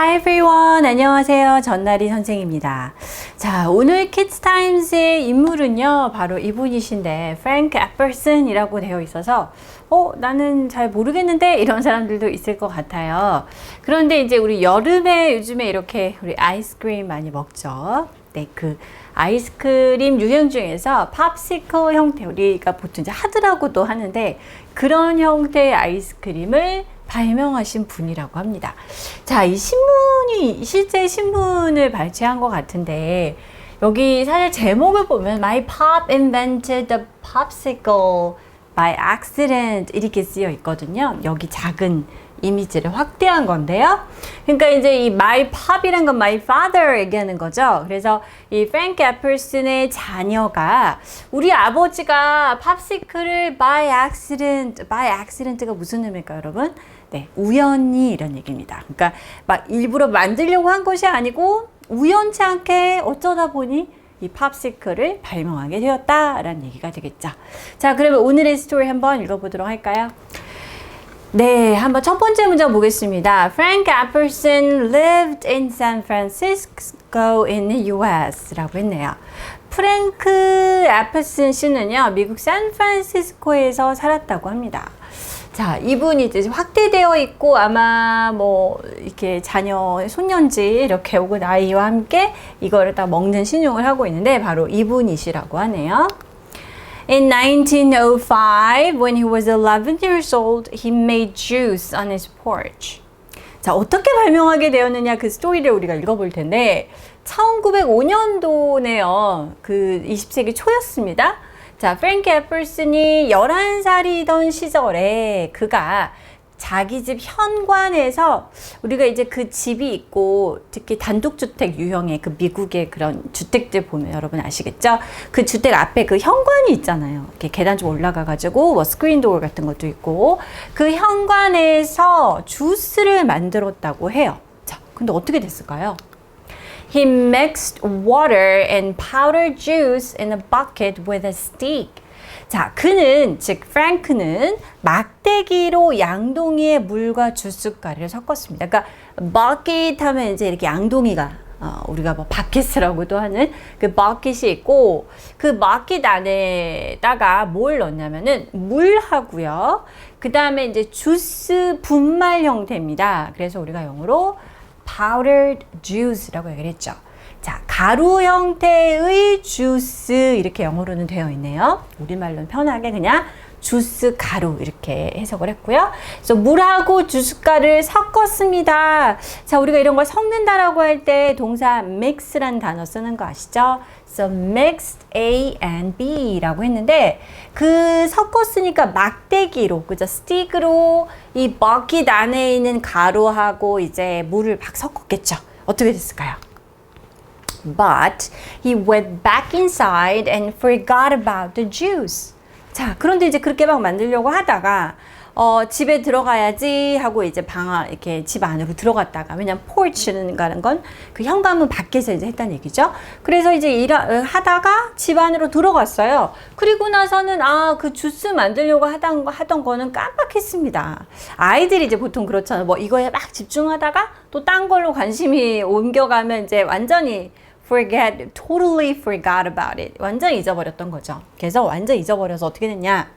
Hi everyone. 안녕하세요. 전나리 선생입니다. 자, 오늘 Kids Times의 인물은요, 바로 이분이신데, Frank Apperson이라고 되어 있어서, 나는 잘 모르겠는데? 이런 사람들도 있을 것 같아요. 그런데 이제 우리 여름에 요즘에 이렇게 우리 아이스크림 많이 먹죠. 네, 그 아이스크림 유형 중에서 팝시클 형태, 우리가 보통 이제 하드라고도 하는데, 그런 형태의 아이스크림을 발명하신 분이라고 합니다. 자, 이 신문이 실제 신문을 발췌한 것 같은데 여기 사실 제목을 보면 My Pop invented the popsicle by accident 이렇게 쓰여 있거든요. 여기 작은 이미지를 확대한 건데요. 그러니까 이제 이 my pop이란 건 my father 얘기하는 거죠. 그래서 이 프랭크 애플슨의 자녀가 우리 아버지가 팝시클을 by accident가 무슨 의미일까요, 여러분? 네, 우연히 이런 얘기입니다. 그러니까 막 일부러 만들려고 한 것이 아니고 우연치 않게 어쩌다 보니 이 팝시클을 발명하게 되었다라는 얘기가 되겠죠. 자, 그러면 오늘의 스토리 한번 읽어보도록 할까요? 네, 한번 첫 번째 문장 보겠습니다. Frank Apperson lived in San Francisco in the US 라고 했네요. 프랭크 애플슨 씨는요, 미국 샌프란시스코에서 살았다고 합니다. 자, 이분이 이제 확대되어 있고 아마 뭐 이렇게 자녀, 손년지 이렇게 오고 나이와 함께 이거를 다 먹는 신용을 하고 있는데 바로 이분이시라고 하네요. In 1905, when he was 11 years old, he made juice on his porch. 자, 어떻게 발명하게 되었느냐 그 스토리를 우리가 읽어볼 텐데 1905년도네요. 그 20세기 초였습니다. 자, 프랭크 애플슨이 11살이던 시절에 그가 자기 집 현관에서 우리가 이제 그 집이 있고 특히 단독주택 유형의 그 미국의 그런 주택들 보면 여러분 아시겠죠? 그 주택 앞에 그 현관이 있잖아요. 이렇게 계단 좀 올라가 가지고 뭐 스크린 도어 같은 것도 있고 그 현관에서 주스를 만들었다고 해요. 자, 근데 어떻게 됐을까요? He mixed water and powdered juice in a bucket with a stick. 자, 그는, 즉 프랭크는 막대기로 양동이에 물과 주스가루를 섞었습니다. 그러니까 버킷 하면 이제 이렇게 양동이가 우리가 뭐 바켓이라고도 하는 그 버킷이 있고 그 버킷 안에다가 뭘 넣냐면은 물하고요. 그 다음에 이제 주스 분말 형태입니다. 그래서 우리가 영어로 powdered juice라고 얘기를 했죠. 자, 가루 형태의 주스 이렇게 영어로는 되어 있네요. 우리말로는 편하게 그냥 주스 가루 이렇게 해석을 했고요. 그래서 물하고 주스가루를 섞었습니다. 자, 우리가 이런 걸 섞는다라고 할 때 동사 mix라는 단어 쓰는 거 아시죠? So mixed A and B라고 했는데 그 섞었으니까 막대기로 그죠? 스틱으로 이 버킷 안에 있는 가루하고 이제 물을 막 섞었겠죠. 어떻게 됐을까요? But he went back inside and forgot about the juice. 자, 그런데 이제 그렇게 막 만들려고 하다가 집에 들어가야지 하고 이제 이렇게 집 안으로 들어갔다가 왜냐면 porch는 가는 건 그 현관문 밖에서 이제 했다는 얘기죠. 그래서 이제 하다가 집 안으로 들어갔어요. 그리고 나서는 그 주스 만들려고 하던 거는 깜빡했습니다. 아이들이 이제 보통 그렇잖아요. 뭐 이거에 막 집중하다가 또 딴 걸로 관심이 옮겨가면 이제 완전히 totally forgot about it. 완전히 잊어버렸던 거죠. 그래서 완전 잊어버려서 어떻게 됐냐?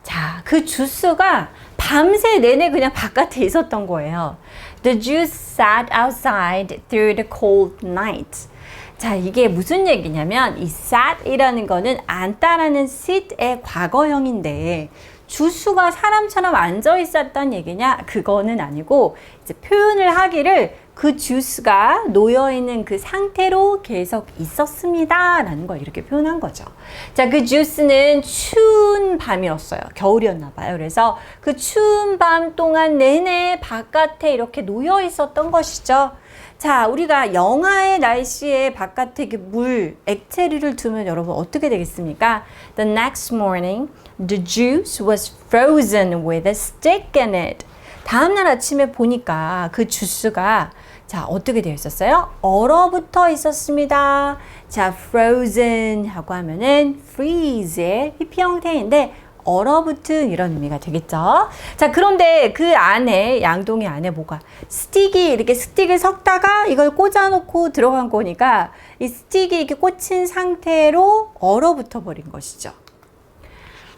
자, 그 주스가 밤새 내내 그냥 바깥에 있었던 거예요. The juice sat outside through the cold night. 자, 이게 무슨 얘기냐면 이 sat이라는 거는 앉다라는 sit의 과거형인데 주스가 사람처럼 앉아 있었단 얘기냐? 그거는 아니고 이제 표현을 하기를 그 주스가 놓여있는 그 상태로 계속 있었습니다 라는 걸 이렇게 표현한 거죠. 자, 그 주스는 추운 밤이었어요. 겨울이었나 봐요. 그래서 그 추운 밤 동안 내내 바깥에 이렇게 놓여 있었던 것이죠. 자, 우리가 영하의 날씨에 바깥에 물, 액체류를 두면 여러분 어떻게 되겠습니까? The next morning, the juice was frozen with a stick in it. 다음날 아침에 보니까 그 주스가 자, 어떻게 되어 있었어요? 얼어붙어 있었습니다. 자, frozen 하고 하면은 freeze의 PP 형태인데 얼어붙은 이런 의미가 되겠죠. 자, 그런데 그 안에, 양동이 안에 뭐가? 스틱이, 이렇게 스틱을 섞다가 이걸 꽂아놓고 들어간 거니까 이 스틱이 이렇게 꽂힌 상태로 얼어붙어 버린 것이죠.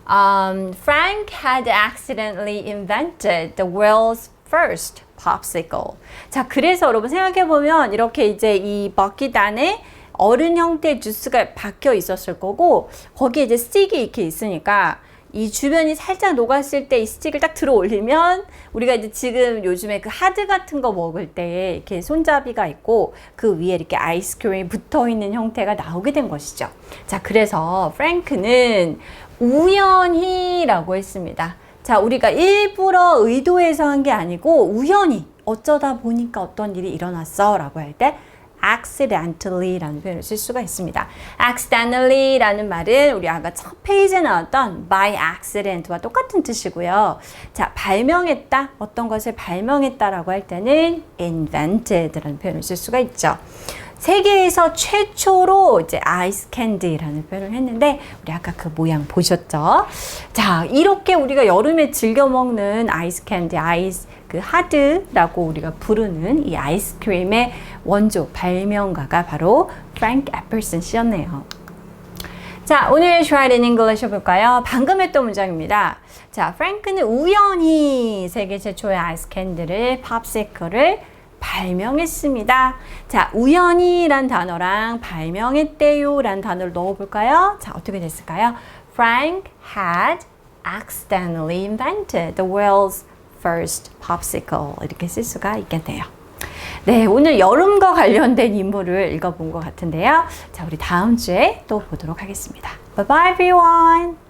Frank had accidentally invented the world's first popsicle. 자, 그래서 여러분 생각해보면 이렇게 이제 이 버킷 안에 얼음 형태의 주스가 박혀 있었을 거고 거기에 이제 스틱이 이렇게 있으니까 이 주변이 살짝 녹았을 때 이 스틱을 딱 들어 올리면 우리가 이제 지금 요즘에 그 하드 같은 거 먹을 때 이렇게 손잡이가 있고 그 위에 이렇게 아이스크림이 붙어 있는 형태가 나오게 된 것이죠. 자, 그래서 프랭크는 우연히라고 했습니다. 자, 우리가 일부러 의도해서 한 게 아니고 우연히 어쩌다 보니까 어떤 일이 일어났어 라고 할 때 accidentally 라는 표현을 쓸 수가 있습니다. accidentally 라는 말은 우리 아까 첫 페이지에 나왔던 by accident와 똑같은 뜻이고요. 자, 발명했다, 어떤 것을 발명했다 라고 할 때는 invented 라는 표현을 쓸 수가 있죠. 세계에서 최초로 이제 아이스 캔디라는 표현을 했는데 우리 아까 그 모양 보셨죠? 자, 이렇게 우리가 여름에 즐겨 먹는 아이스 캔디, 아이스 그 하드라고 우리가 부르는 이 아이스크림의 원조 발명가가 바로 프랭크 애플슨 씨였네요. 자, 오늘 Try it in English 해볼까요? 방금 했던 문장입니다. 자, 프랭크는 우연히 세계 최초의 아이스 캔디를, 팝시클을 발명했습니다. 자, 우연히란 단어랑 발명했대요 란 단어를 넣어볼까요? 자, 어떻게 됐을까요? Frank had accidentally invented the world's first popsicle. 이렇게 쓸 수가 있겠네요. 네, 오늘 여름과 관련된 인물을 읽어본 것 같은데요. 자, 우리 다음 주에 또 보도록 하겠습니다. Bye bye everyone!